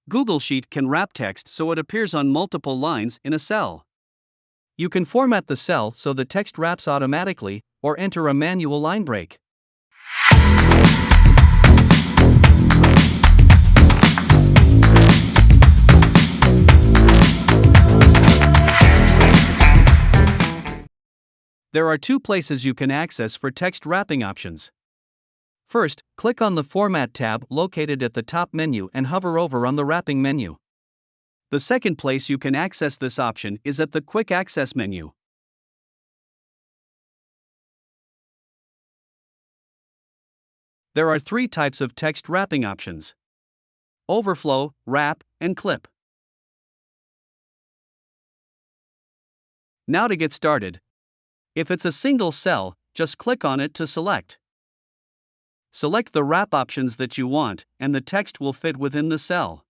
Google Sheet can wrap text so it appears on multiple lines in a cell. You can format the cell so the text wraps automatically, or enter a manual line break. There are two places you can access for text wrapping options. First, click on the Format tab located at the top menu and hover over on the Wrapping menu. The second place you can access this option is at the Quick Access menu. There are three types of text wrapping options: Overflow, Wrap, and Clip. Now to get started. If it's a single cell, just click on it to select. Select the wrap options that you want, and the text will fit within the cell.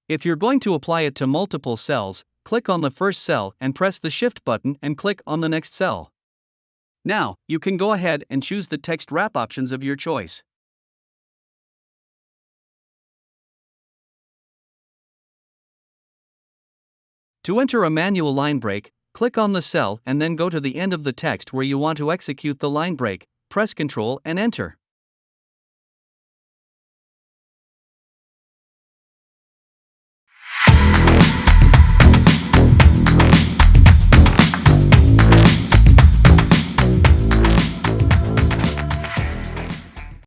If you're going to apply it to multiple cells, click on the first cell and press the Shift button and click on the next cell. Now, you can go ahead and choose the text wrap options of your choice. To enter a manual line break, click on the cell and then go to the end of the text where you want to execute the line break, press Ctrl and Enter.